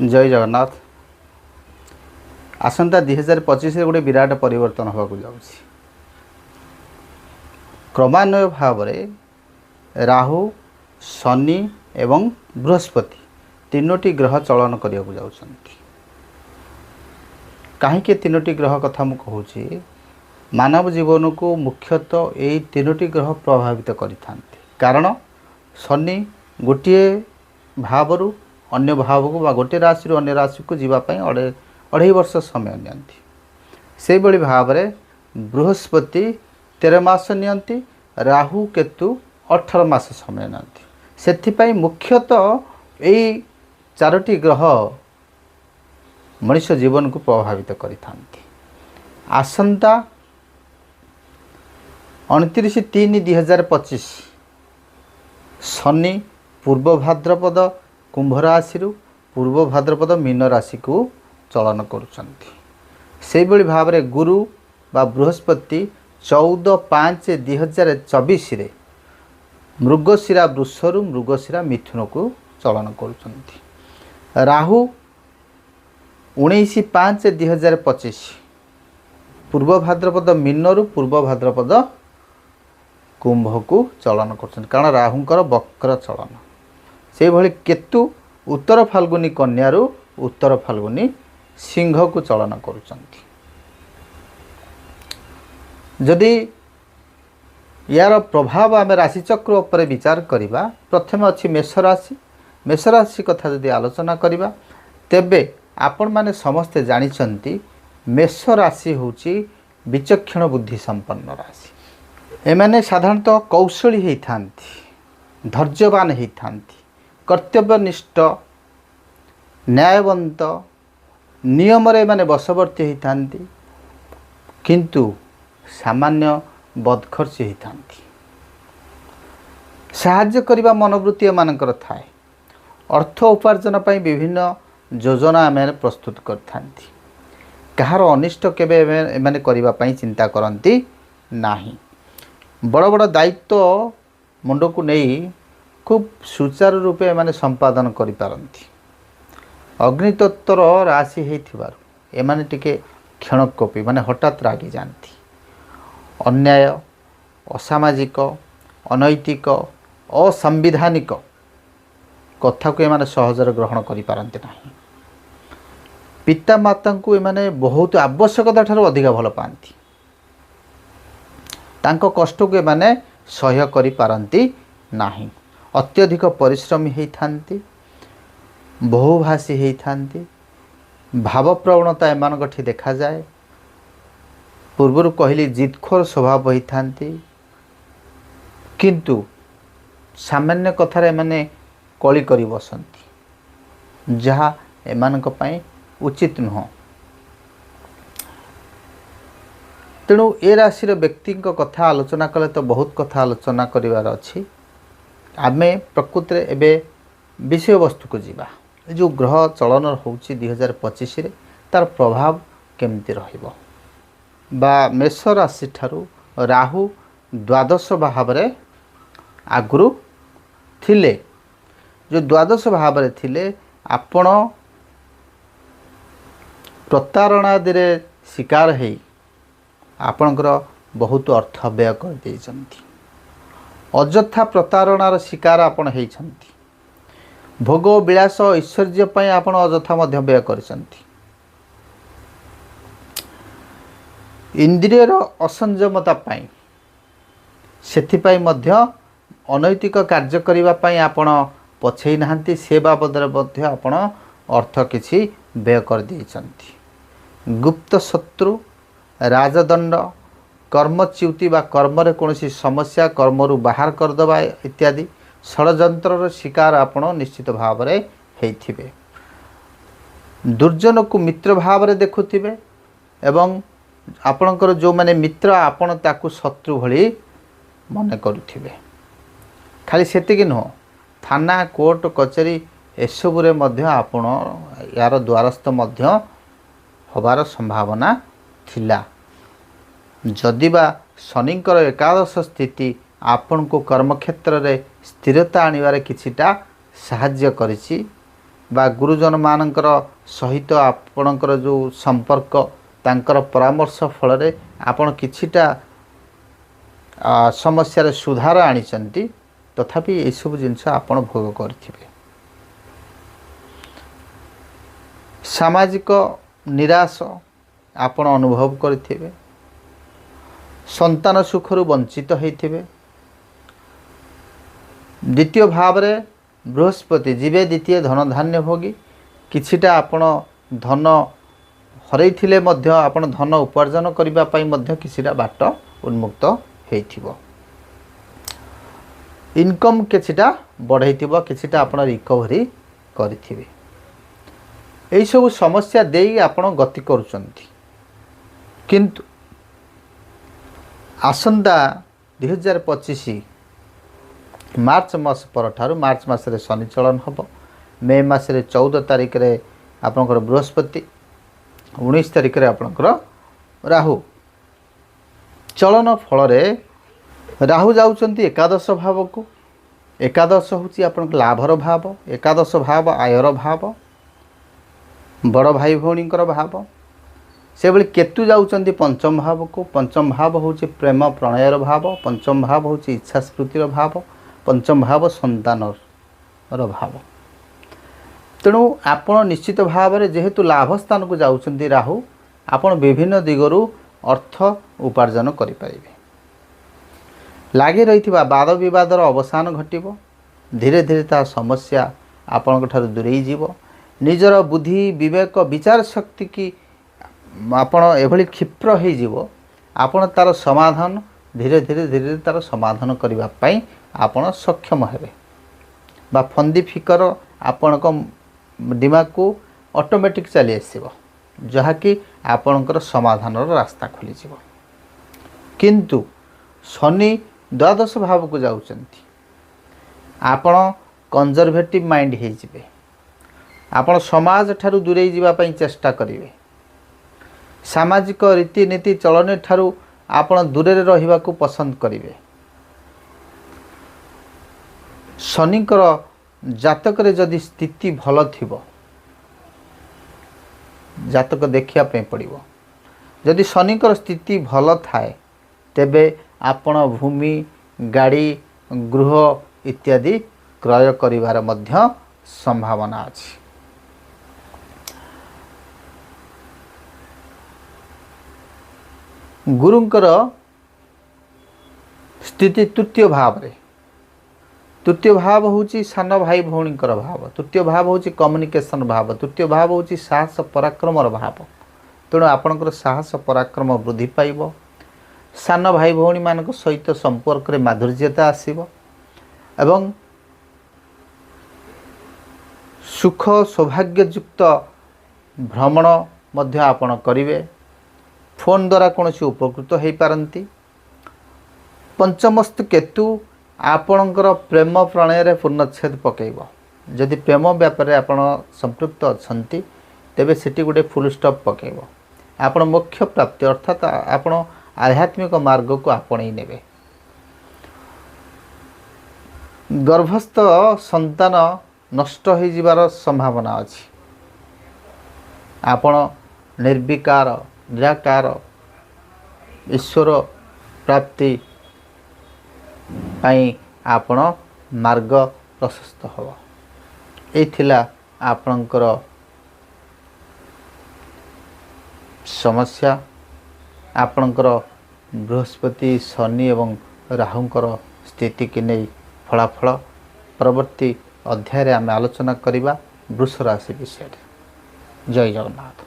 जय जगन्नाथ। आसंता 2025 गोटे विराट परिवर्तन होगा जाऊँगी। क्रमान्वय भाव राहु शनि एवं बृहस्पति तीनोटी ग्रह चलन करने को जाउछंती। कहीं तीनोटी ग्रह कथा मु कहूँ मानव जीवन को मुख्यतः यही तीनोटी ग्रह प्रभावित करिथांती। कारण शनि गोटे भावरु अन्य भाव को बा गोटे राशि अन्य राशि को जीवाई अढ़ाई वर्ष समय नियंती। से बड़ी भाव में बृहस्पति 13 मास नियंती, राहु केतु 18 मास समय नियंती। से मुख्यतः यही चारोटी ग्रह मनुष्य जीवन को प्रभावित करिथांती। आसंता 29/3/2025 शनि पूर्व भाद्रपद कुंभ राशि पूर्व भाद्रपद मीन राशि को चलन करुछंती। से बड़ी भाव में गुरु बा बृहस्पति 14/5/2024 रे मृगशिरा वृषरु मृगशिरा मिथुन को चलन करुछंती। राहु 19/5/2025 पूर्व भाद्रपद मीनरु पूर्व भाद्रपद कुंभ को चलन कर, कारण राहुंकर वक्र चलन। से भली केतु उत्तर फाल्गुनी कन्यारू उत्तर फाल्गुनी सिंह को चलन करुचंती। जदि यार प्रभाव आम राशिचक्र उपर विचार करवा, प्रथम अच्छी मेष राशि। मेष राशि कथा जदि आलोचना करवा तेबे आपण माने समस्ते जानिचंती मेष राशि होची विचक्षण बुद्धि संपन्न राशि। एमाने साधारणतः कौशली होइथांती, धैर्यवान होइथांती, कर्तव्यनिष्ठ, न्यायवंत, नियम रे माने बशवर्ती होइथांती, किंतु सामान्य बदखर्ची होइथांती। साहाय्य करबा मनोवृत्ति एमानकर थाए। अर्थ उपार्जन पई विभिन्न योजना एमाने प्रस्तुत करथांती। कहार अनिष्ट केबे एमाने करबा पई चिंता करंती नाही। बड़ बड़ दायित्व मुंड को नहीं खूब सुचारू रूपे माने संपादन करि पारंती। अग्नितत्वर राशि हेथिबारु एमाने टिके क्षणकोपी माने हठात रागी जानती। अन्याय, असामाजिक, अनैतिक, असंविधानिक कथा को एमाने सहजरे ग्रहण करि पारंती नाही। पिता माता को एमाने बहुत आवश्यकता ठारो अधिक भल पाती। तांको कष्ट को एमाने सह्य करि पारंती नाही। अत्यधिक परिश्रमी होइथांती, बहुभाषी होइथांती, भावप्रवणता एमानकठी देखा जाए। पूर्वर कहली जिदखोर स्वभाव होइथांती, किंतु सामान्य कथार एमाने कली करि बसंती, जहा एमानक पई उचित नुह। तेणु ए राशि व्यक्ति कथा आलोचना कले तो बहुत कथा आलोचना करिवार अछि। आमे प्रकृति रे एबे विषय वस्तु को जीवा। जो ग्रह चलन होउची 2025 रे तार प्रभाव केमती रहिबो। बा मेष राशि ठारू राहु द्वादश भाव रे आगुरु थिले। जो द्वादश भाव रे थिले आपण प्रतारणा दिरे शिकार हेई आपणकर बहुत अर्थ व्यय कर देइछंती। अଯଥା प्रतारणार शिकार आपण हेइछंती। भोग विलास ऐश्वर्य पई आपण अଯଥା मध्य व्यय करछंती। इंद्रियर असंयमता पई सेथि पई मध्य अनैतिक कार्य करिवा पई आपण पछै नाहंती। से बाबदरे मध्य आपण अर्थ किछि व्यय कर देइछंती। गुप्त शत्रु, राजदंड, कर्मच्युति बा कर्म रे कोनोसी समस्या कर्मरु बाहर करदबा इत्यादि षडयंत्र शिकार आपण निश्चित भाव रे हेइथिबे। दुर्जन को मित्र भाव रे देखुथिबे एवं आपणकर जो माने मित्र आपण ताकू शत्रु भली मने करुथिबे। खाली सेतिक नुह, थाना कोर्ट कचेरी एसबु रे मध्य आपण यार द्वारस्थ मध्य होबार संभावना थिला। जदिबा शनिंकर एकादश स्थिति आपण को कर्मक्षेत्र रे स्थिरता आनिबारे किछिटा साहाय्य करिछि, बा गुरुजन मानकर सहित आपणकर जो संपर्क तांकर परामर्श फल आपण किछिटा समस्या सुधार आनिचंती तथापि ये सब जिनस आपण भोग करथिबे। सामाजिक निराश आपण अनुभव करथिबे। संतान सुखरु वंचित होइथिबे। द्वितीय भाव रे बृहस्पति जीवे द्वितीय धन धान्य भोगी किछिटा आपण धन हरैथिले मध्य आपण धन उपार्जन करिबा पई मध्य किछिटा बाट उन्मुक्त हेइथिबो। इनकम किछिटा बढ़ैथिबो किछिटा आपण रिकवरी करिथिबे। एई सब समस्या देई आपण गति करूचंती किंतु आसंदा 2025 मार्च मास पर ठारू मार्च मासरे शनि चलन हम मे मासरे 14 तारिख रे आपनकर बृहस्पति 19 तारिख रे आपनकर राहु चलन फल रे राहु जाउचंती एकादश भाव को। एकादश होची आपन लाभर भाव। एकादश भाव आयर भाव बड़ भाई भौणीकर भाव। से बेले केतु जाउचंती पंचम भाव को। पंचम भाव होची प्रेम प्रणयर भाव। पंचम भाव होची इच्छा स्फूर्तिर भाव। पंचम भाव संतानर भाव। तेणु आपण निश्चित भाव में जेहेतु लाभ स्थान को जाउचंती राहु आपण विभिन्न दिगरु अर्थ उपार्जन करि परिबे। लागी रहिथिबा वाद विवादर अवसान घटिबो। धीरे धीरे ता समस्या आपण ठार दूरेई जीवो। निजर बुद्धि विवेक विचार शक्ति की आपण एभली क्षिप्र हो जीवो। आपण तार समाधान धीरे धीरे धीरे तार समाधान करबा पई आपण सक्षम हेबे बा फंदी फिकर आपण को दिमाग को ऑटोमेटिक चली आसीबो जहा कि आपणकर समाधान रास्ता खोली जीवो। किंतु शनि द्वादश भाव को जाउचंती आपण कंजर्वेटिव माइंड हे जिवे। आपण समाज ठारू दूरे जीवा पई चेष्टा करिवे। सामाजिक रीतिनीति चलन ठारू आपण दूरे रहिबा को पसंद करिवे। शनिकर जातक रे जदि स्थिति भल थिबो जातक देखिया पे पड़िबो। जदि शनिकर स्थिति भल थाए तेबे आपण भूमि गाड़ी गृह इत्यादि क्रय करिवार मध्य संभावना अछि। गुरुंकर स्थिति तृतीय भाव रे। तृतीय भाव होची सान भाई भौणीकर भाव। तृतीय भाव होची कम्युनिकेशन भाव। तृतीय भाव होची साहस पराक्रमर भाव। तेणु आपणकर साहस पराक्रम वृद्धि पाइब। सान भाई भौणी मानक सहित संपर्क रे माधुर्यता आसीबो एवं सुख सौभाग्ययुक्त भ्रमण मध्य आपण करिवे। फोन द्वारा कौन से उपकृत हो पारती। पंचमस्त केतु आपणकर प्रेम प्रणय पूर्णच्छेद पकेब। जदि प्रेम व्यापार आपण संपृक्त अच्छा तेबे सेठी गोटे फुल स्टॉप पकेब। आपण मोक्ष प्राप्ति अर्थात आपण आध्यात्मिक मार्ग को आपणई नेबे। गर्भस्थ संतान नष्ट हो जिबार संभावना अछि। आपण निर्विकार निराकार ईश्वर प्राप्ति पाई आपण मार्ग प्रशस्त हो। एथिला आपणकर समस्या। आपणकर बृहस्पति शनि एवं राहुंकर स्थिति की नहीं फलाफल परवर्ती अध्याय आम आलोचना करिबा वृष राशि विषय। जय जगन्नाथ।